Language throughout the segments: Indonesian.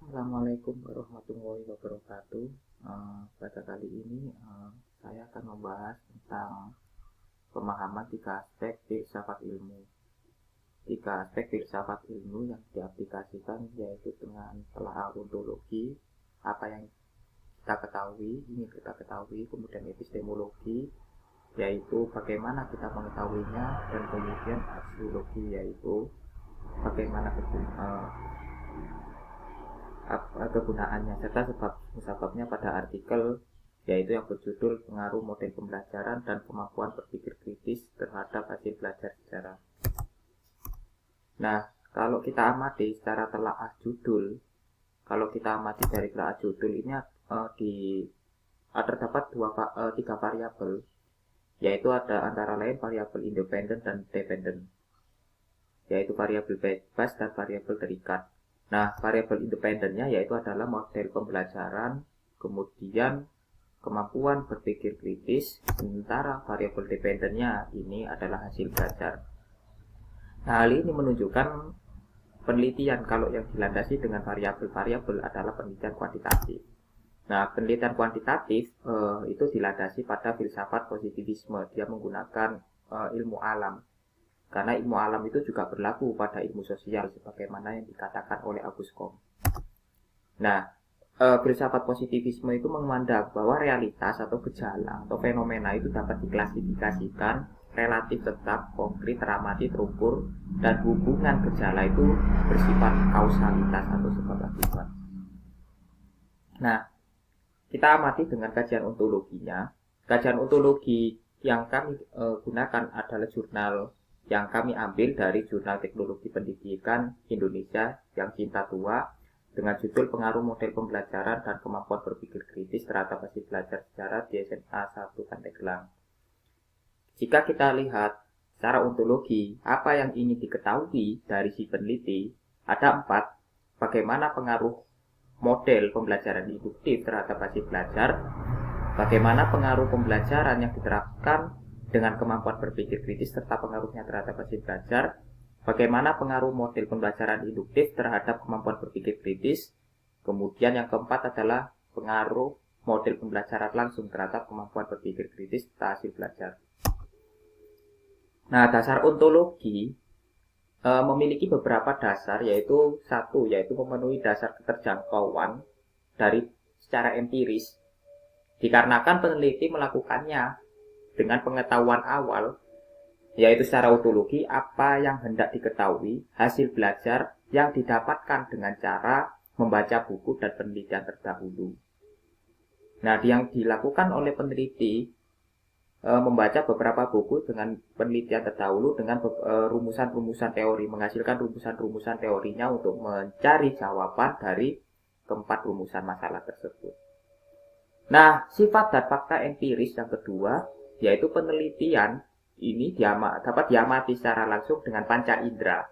Assalamualaikum warahmatullahi wabarakatuh. Pada kali ini saya akan membahas tentang pemahaman tiga aspek filsafat ilmu. Tiga aspek filsafat ilmu yang diaplikasikan yaitu dengan telaah ontologi, apa yang kita ketahui, ingin kita ketahui, kemudian epistemologi, yaitu bagaimana kita mengetahuinya, dan kemudian aksiologi, yaitu bagaimana kegunaannya serta sebab-sebabnya pada artikel yaitu yang berjudul pengaruh model pembelajaran dan kemampuan berpikir kritis terhadap hasil belajar sejarah. Nah, kalau kita amati secara telaah judul, kalau kita amati dari telaah judul ini terdapat tiga variabel, yaitu ada antara lain variabel independen dan dependen, yaitu variabel bebas dan variabel terikat. Nah, variabel independennya yaitu adalah model pembelajaran, kemudian kemampuan berpikir kritis, sementara variabel dependennya ini adalah hasil belajar. Nah, hal ini menunjukkan penelitian kalau yang dilandasi dengan variabel-variabel adalah penelitian kuantitatif. Nah, penelitian kuantitatif itu dilandasi pada filsafat positivisme. Dia menggunakan ilmu alam. Karena ilmu alam itu juga berlaku pada ilmu sosial sebagaimana yang dikatakan oleh Auguste Comte. Nah, filsafat positivisme itu memandang bahwa realitas atau gejala atau fenomena itu dapat diklasifikasikan relatif, tetap, konkret, teramati, terukur, dan hubungan gejala itu bersifat kausalitas atau sebab akibat. Nah, kita amati dengan kajian ontologinya. Kajian ontologi yang kami gunakan adalah jurnal yang kami ambil dari Jurnal Teknologi Pendidikan Indonesia yang Cinta Tua dengan judul Pengaruh Model Pembelajaran dan Kemampuan Berpikir Kritis Terhadap Hasil Belajar Sejarah di SMA 1 Pandeglang. Jika kita lihat secara ontologi, apa yang ingin diketahui dari si peneliti, ada 4. Bagaimana pengaruh model pembelajaran induktif terhadap hasil belajar, bagaimana pengaruh pembelajaran yang diterapkan dengan kemampuan berpikir kritis serta pengaruhnya terhadap hasil belajar, bagaimana pengaruh model pembelajaran induktif terhadap kemampuan berpikir kritis, kemudian yang keempat adalah pengaruh model pembelajaran langsung terhadap kemampuan berpikir kritis serta hasil belajar. Nah, dasar ontologi memiliki beberapa dasar, yaitu satu, yaitu memenuhi dasar keterjangkauan dari secara empiris, dikarenakan peneliti melakukannya dengan pengetahuan awal, yaitu secara ontologi apa yang hendak diketahui, hasil belajar yang didapatkan dengan cara membaca buku dan penelitian terdahulu. Nah, yang dilakukan oleh peneliti membaca beberapa buku dengan penelitian terdahulu dengan rumusan-rumusan teori, menghasilkan rumusan-rumusan teorinya untuk mencari jawaban dari keempat rumusan masalah tersebut. Nah, sifat dan fakta empiris yang kedua, yaitu penelitian ini dapat diamati secara langsung dengan panca indera.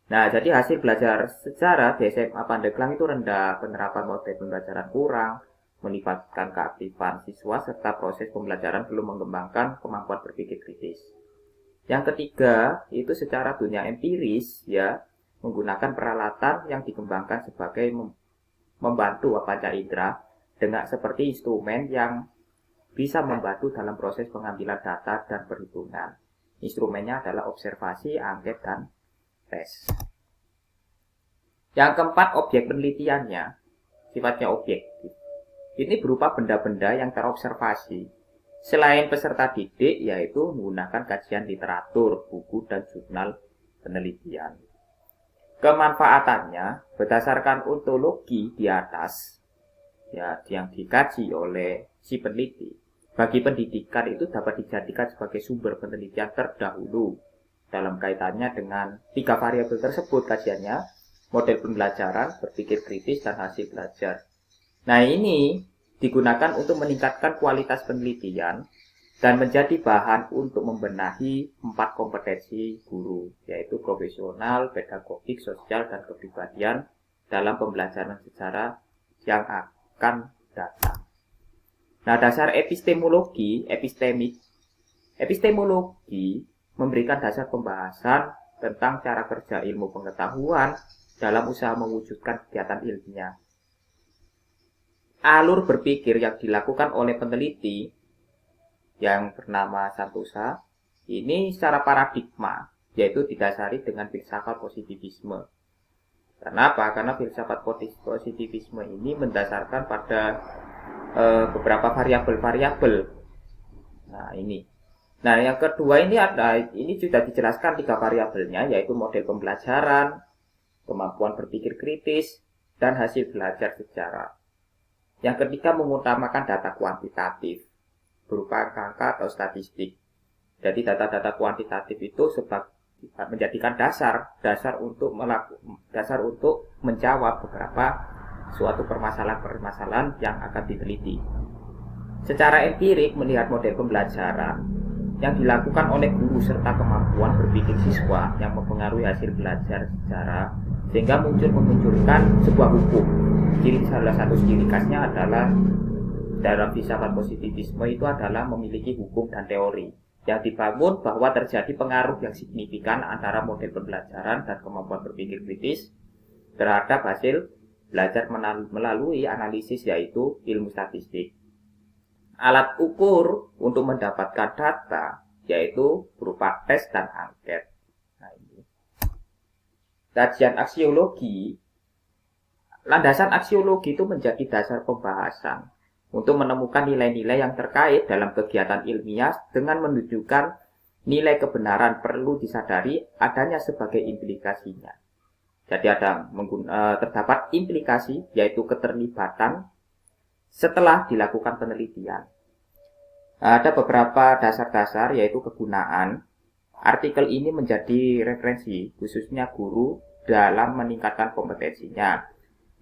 Nah, jadi hasil belajar sejarah di SMA Pandeglang itu rendah, penerapan model pembelajaran kurang, melibatkan keaktifan siswa, serta proses pembelajaran belum mengembangkan kemampuan berpikir kritis. Yang ketiga, itu secara dunia empiris, ya, menggunakan peralatan yang dikembangkan sebagai membantu panca indera dengan seperti instrumen yang bisa membantu dalam proses pengambilan data dan perhitungan. Instrumennya adalah observasi, angket, dan tes. Yang keempat, objek penelitiannya sifatnya objektif. Ini berupa benda-benda yang terobservasi. Selain peserta didik, yaitu menggunakan kajian literatur, buku, dan jurnal penelitian. Kemanfaatannya berdasarkan ontologi di atas, ya, yang dikaji oleh si peneliti. Bagi pendidikan itu dapat dijadikan sebagai sumber penelitian terdahulu dalam kaitannya dengan 3 variabel tersebut kajiannya, model pembelajaran, berpikir kritis, dan hasil belajar. Nah, ini digunakan untuk meningkatkan kualitas penelitian dan menjadi bahan untuk membenahi 4 kompetensi guru, yaitu profesional, pedagogik, sosial, dan kepribadian dalam pembelajaran sejarah yang akan datang. Nah, dasar epistemologi memberikan dasar pembahasan tentang cara kerja ilmu pengetahuan, dalam usaha mewujudkan kegiatan ilmiah. Alur berpikir yang dilakukan oleh peneliti yang bernama Santosa ini secara paradigma, yaitu didasari dengan filsafat positivisme. Kenapa? Karena filsafat positivisme ini mendasarkan pada beberapa variabel-variabel. Nah, ini. Nah, yang kedua ini sudah dijelaskan 3 variabelnya, yaitu model pembelajaran, kemampuan berpikir kritis, dan hasil belajar sejarah. Yang ketiga mengutamakan data kuantitatif berupa angka atau statistik. Jadi data-data kuantitatif itu menjadikan dasar untuk menjawab beberapa suatu permasalahan-permasalahan yang akan diteliti. Secara empirik melihat model pembelajaran yang dilakukan oleh guru serta kemampuan berpikir siswa yang mempengaruhi hasil belajar sejarah sehingga memunculkan sebuah hukum. Salah satu ciri khasnya adalah dalam filsafat positivisme itu adalah memiliki hukum dan teori yang dibangun bahwa terjadi pengaruh yang signifikan antara model pembelajaran dan kemampuan berpikir kritis terhadap hasil belajar melalui analisis, yaitu ilmu statistik. Alat ukur untuk mendapatkan data yaitu berupa tes dan angket. Nah, ini. Kajian aksiologi, landasan aksiologi itu menjadi dasar pembahasan untuk menemukan nilai-nilai yang terkait dalam kegiatan ilmiah dengan menunjukkan nilai kebenaran perlu disadari adanya sebagai implikasinya. Jadi terdapat implikasi, yaitu keterlibatan setelah dilakukan penelitian. Ada beberapa dasar-dasar, yaitu kegunaan. Artikel ini menjadi referensi khususnya guru dalam meningkatkan kompetensinya,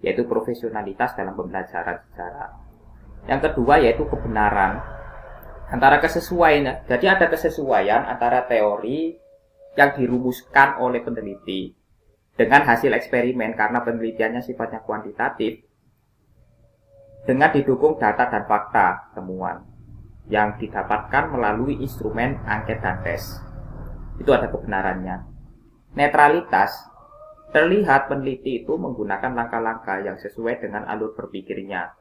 yaitu profesionalitas dalam pembelajaran sejarah. Yang kedua yaitu kebenaran. Antara kesesuaian, jadi ada kesesuaian antara teori yang dirumuskan oleh peneliti dengan hasil eksperimen karena penelitiannya sifatnya kuantitatif, dengan didukung data dan fakta temuan yang didapatkan melalui instrumen angket dan tes. Itu ada kebenarannya. Netralitas, terlihat peneliti itu menggunakan langkah-langkah yang sesuai dengan alur berpikirnya,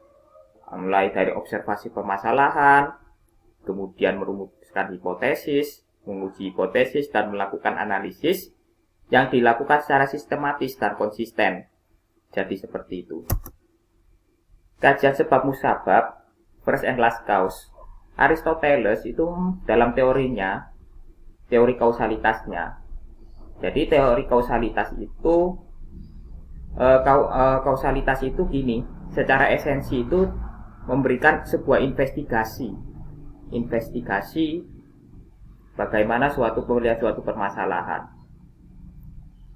mulai dari observasi permasalahan, kemudian merumuskan hipotesis, menguji hipotesis, dan melakukan analisis yang dilakukan secara sistematis dan konsisten. Jadi seperti itu. Kajian sebab musabab, first and last cause. Aristoteles itu dalam teorinya, teori kausalitasnya. Jadi teori kausalitas itu kausalitas itu gini, secara esensi itu memberikan sebuah investigasi bagaimana melihat suatu permasalahan.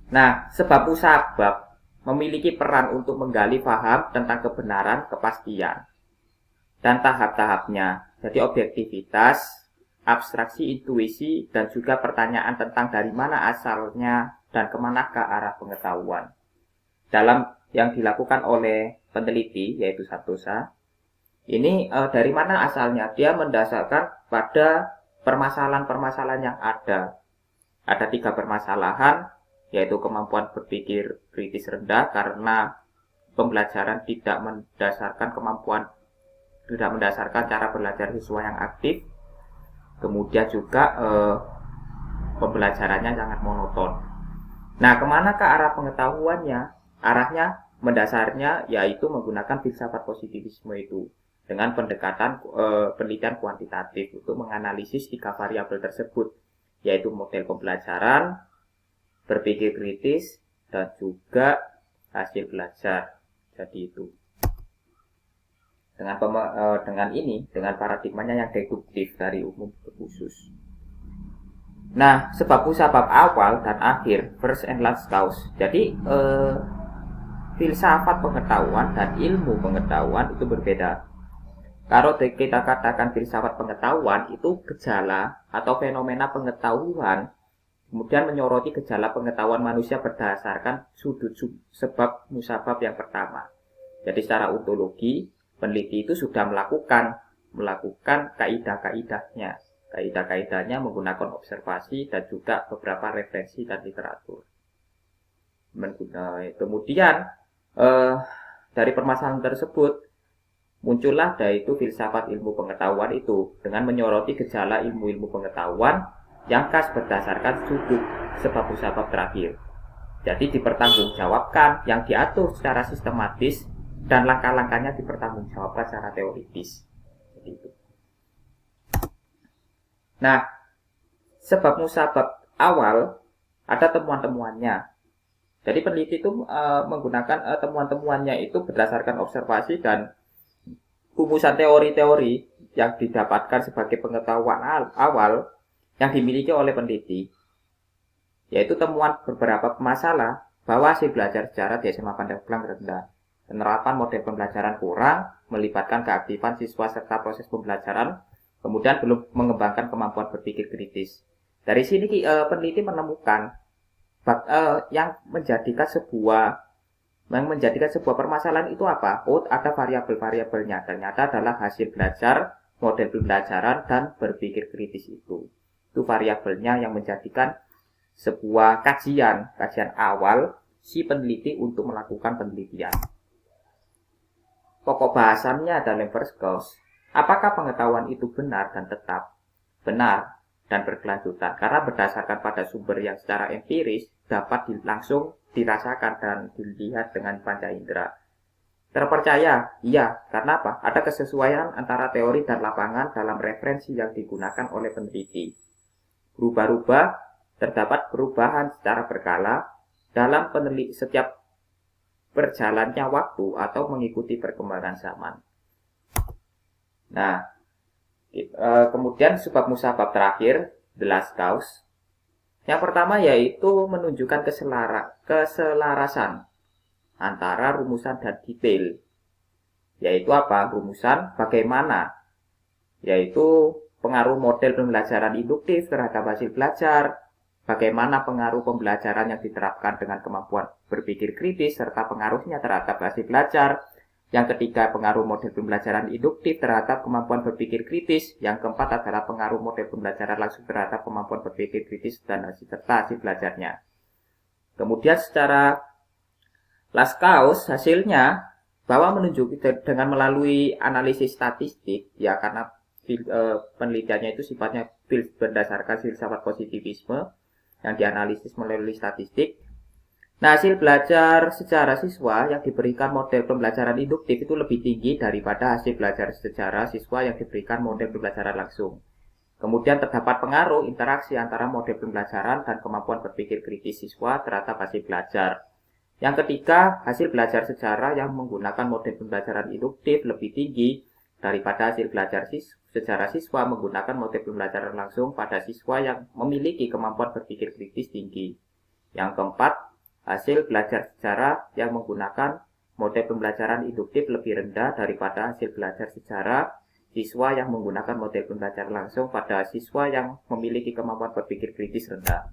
Nah, sebab musabab memiliki peran untuk menggali paham tentang kebenaran, kepastian, dan tahap-tahapnya. Jadi objektivitas, abstraksi, intuisi, dan juga pertanyaan tentang dari mana asalnya dan kemanakah arah pengetahuan. Dalam yang dilakukan oleh peneliti, yaitu Santosa, ini dari mana asalnya? Dia mendasarkan pada permasalahan-permasalahan yang ada. Ada 3 permasalahan, yaitu kemampuan berpikir kritis rendah karena pembelajaran tidak mendasarkan cara belajar siswa yang aktif. Kemudian juga pembelajarannya sangat monoton. Nah, kemanakah arah pengetahuannya? Arahnya mendasarnya yaitu menggunakan filsafat positivisme itu dengan pendekatan penelitian kuantitatif untuk menganalisis 3 variabel tersebut, yaitu model pembelajaran, berpikir kritis, dan juga hasil belajar. Jadi itu. Dengan paradigmanya yang deduktif dari umum ke khusus. Nah, sebab musabab awal dan akhir, first and last cause. Jadi filsafat pengetahuan dan ilmu pengetahuan itu berbeda. Kalau kita katakan filsafat pengetahuan itu gejala atau fenomena pengetahuan, kemudian menyoroti gejala pengetahuan manusia berdasarkan sudut sebab musabab yang pertama. Jadi secara ontologi, peneliti itu sudah melakukan kaidah-kaidahnya. Kaidah-kaidahnya menggunakan observasi dan juga beberapa referensi dan literatur. Kemudian dari permasalahan tersebut muncullah yaitu filsafat ilmu pengetahuan itu dengan menyoroti gejala ilmu-ilmu pengetahuan yang khas berdasarkan sudut sebab musabab terakhir. Jadi dipertanggungjawabkan yang diatur secara sistematis dan langkah-langkahnya dipertanggungjawabkan secara teoritis. Jadi itu. Nah, sebab musabab awal ada temuan-temuannya. Jadi peneliti itu menggunakan temuan-temuannya itu berdasarkan observasi dan rumusan teori-teori yang didapatkan sebagai pengetahuan awal yang dimiliki oleh peneliti, yaitu temuan beberapa masalah bahwa hasil belajar sejarah di SMA Pandeglang rendah, penerapan model pembelajaran kurang, melibatkan keaktifan siswa serta proses pembelajaran, kemudian belum mengembangkan kemampuan berpikir kritis. Dari sini peneliti menemukan yang menjadikan sebuah permasalahan itu apa? Oh, ada variabel-variabelnya. Ternyata adalah hasil belajar, model pembelajaran, dan berpikir kritis itu. Itu variabelnya yang menjadikan sebuah kajian awal si peneliti untuk melakukan penelitian. Pokok bahasannya dalam first clause, apakah pengetahuan itu benar dan tetap? Benar dan berkelanjutan, karena berdasarkan pada sumber yang secara empiris dapat langsung dirasakan dan dilihat dengan panca indera. Terpercaya? Iya. Karena apa? Ada kesesuaian antara teori dan lapangan dalam referensi yang digunakan oleh peneliti. Berubah-ubah, terdapat perubahan secara berkala dalam setiap berjalannya waktu atau mengikuti perkembangan zaman. Nah, kemudian sebab musabab terakhir, the last cause. Yang pertama yaitu menunjukkan keselarasan antara rumusan dan detail. Yaitu apa? Rumusan bagaimana? Yaitu pengaruh model pembelajaran induktif terhadap hasil belajar, bagaimana pengaruh pembelajaran yang diterapkan dengan kemampuan berpikir kritis, serta pengaruhnya terhadap hasil belajar. Yang ketiga, pengaruh model pembelajaran induktif terhadap kemampuan berpikir kritis. Yang keempat adalah pengaruh model pembelajaran langsung terhadap kemampuan berpikir kritis dan serta hasil belajarnya. Kemudian secara last cause hasilnya bahwa menunjukkan dengan melalui analisis statistik, ya karena penelitiannya itu sifatnya berdasarkan filsafat positivisme yang dianalisis melalui statistik. Nah, hasil belajar sejarah siswa yang diberikan model pembelajaran induktif itu lebih tinggi daripada hasil belajar sejarah siswa yang diberikan model pembelajaran langsung. Kemudian terdapat pengaruh interaksi antara model pembelajaran dan kemampuan berpikir kritis siswa terhadap hasil belajar. Yang ketiga, hasil belajar sejarah yang menggunakan model pembelajaran induktif lebih tinggi daripada hasil belajar sejarah siswa menggunakan model pembelajaran langsung pada siswa yang memiliki kemampuan berpikir kritis tinggi. Yang keempat, hasil belajar sejarah yang menggunakan model pembelajaran induktif lebih rendah daripada hasil belajar sejarah siswa yang menggunakan model pembelajaran langsung pada siswa yang memiliki kemampuan berpikir kritis rendah.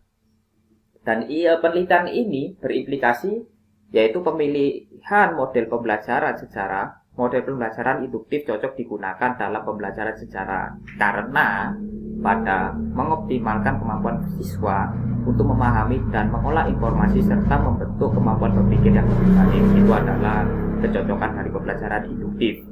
Dan penelitian ini berimplikasi yaitu pemilihan model pembelajaran sejarah, model pembelajaran induktif cocok digunakan dalam pembelajaran sejarah karena pada mengoptimalkan kemampuan siswa untuk memahami dan mengolah informasi serta membentuk kemampuan berpikir yang lebih baik. Itu adalah kecocokan dari pembelajaran induktif.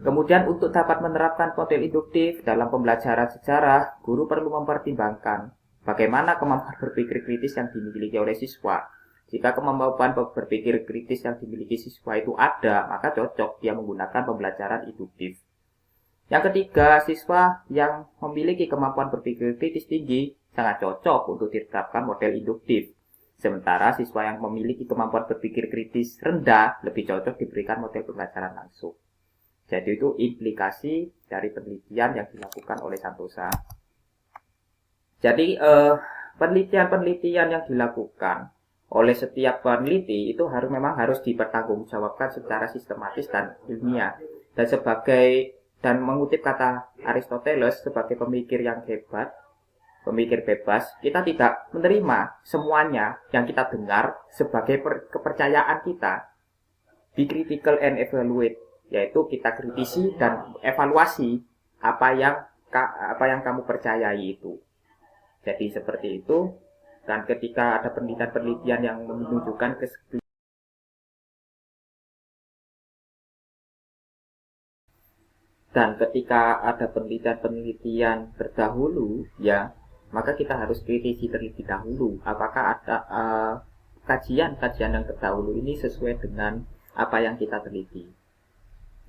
Kemudian untuk dapat menerapkan model induktif dalam pembelajaran sejarah, guru perlu mempertimbangkan bagaimana kemampuan berpikir kritis yang dimiliki oleh siswa. Jika kemampuan berpikir kritis yang dimiliki siswa itu ada, maka cocok dia menggunakan pembelajaran induktif. Yang ketiga, siswa yang memiliki kemampuan berpikir kritis tinggi sangat cocok untuk diterapkan model induktif. Sementara siswa yang memiliki kemampuan berpikir kritis rendah lebih cocok diberikan model pembelajaran langsung. Jadi itu implikasi dari penelitian yang dilakukan oleh Santosa. Jadi penelitian-penelitian yang dilakukan oleh setiap peneliti itu memang harus dipertanggungjawabkan secara sistematis dan ilmiah. Dan mengutip kata Aristoteles sebagai pemikir yang hebat, pemikir bebas, kita tidak menerima semuanya yang kita dengar sebagai kepercayaan kita. Be critical and evaluate, yaitu kita kritisi dan evaluasi apa yang kamu percayai itu. Jadi seperti itu. Dan ketika ada penelitian-penelitian yang menunjukkan dan ketika ada penelitian-penelitian terdahulu, ya, maka kita harus kritisi terlebih dahulu apakah ada kajian-kajian yang terdahulu ini sesuai dengan apa yang kita teliti.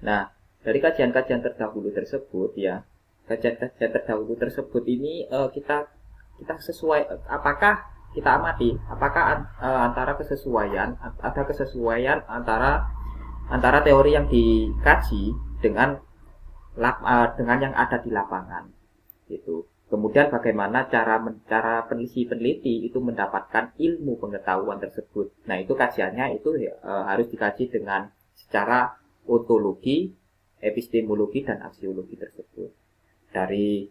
Nah, dari kajian-kajian terdahulu tersebut, ya, kajian-kajian terdahulu tersebut ini kita sesuai, apakah kita amati apakah antara kesesuaian ada kesesuaian antara teori yang dikaji dengan dengan yang ada di lapangan gitu. Kemudian bagaimana cara peneliti itu mendapatkan ilmu pengetahuan tersebut. Nah, itu kajiannya itu harus dikaji dengan secara ontologi, epistemologi, dan aksiologi tersebut. Dari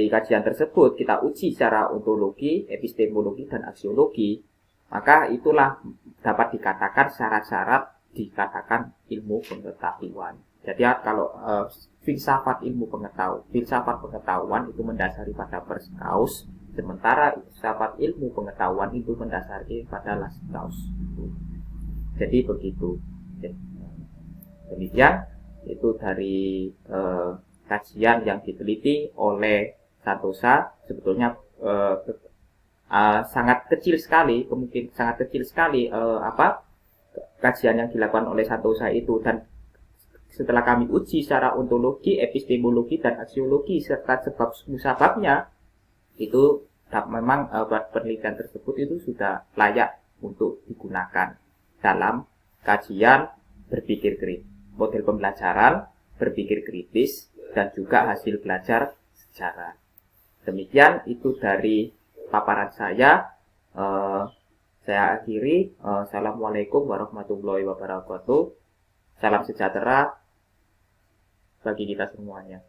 kajian tersebut kita uji secara ontologi, epistemologi, dan aksiologi, maka itulah dapat dikatakan syarat-syarat dikatakan ilmu pengetahuan. Jadi kalau filsafat pengetahuan itu mendasari pada first cause, sementara filsafat ilmu pengetahuan itu mendasari pada last cause. Jadi begitu. Demikian itu dari kajian yang diteliti oleh Santosa. Sebetulnya sangat kecil sekali, kajian yang dilakukan oleh Santosa itu, dan setelah kami uji secara ontologi, epistemologi, dan aksiologi serta sebab musababnya, itu memang penelitian tersebut itu sudah layak untuk digunakan dalam kajian berpikir kritis, model pembelajaran berpikir kritis, dan juga hasil belajar sejarah. Demikian itu dari paparan saya. Saya akhiri. Assalamualaikum warahmatullahi wabarakatuh. Salam sejahtera bagi kita semuanya.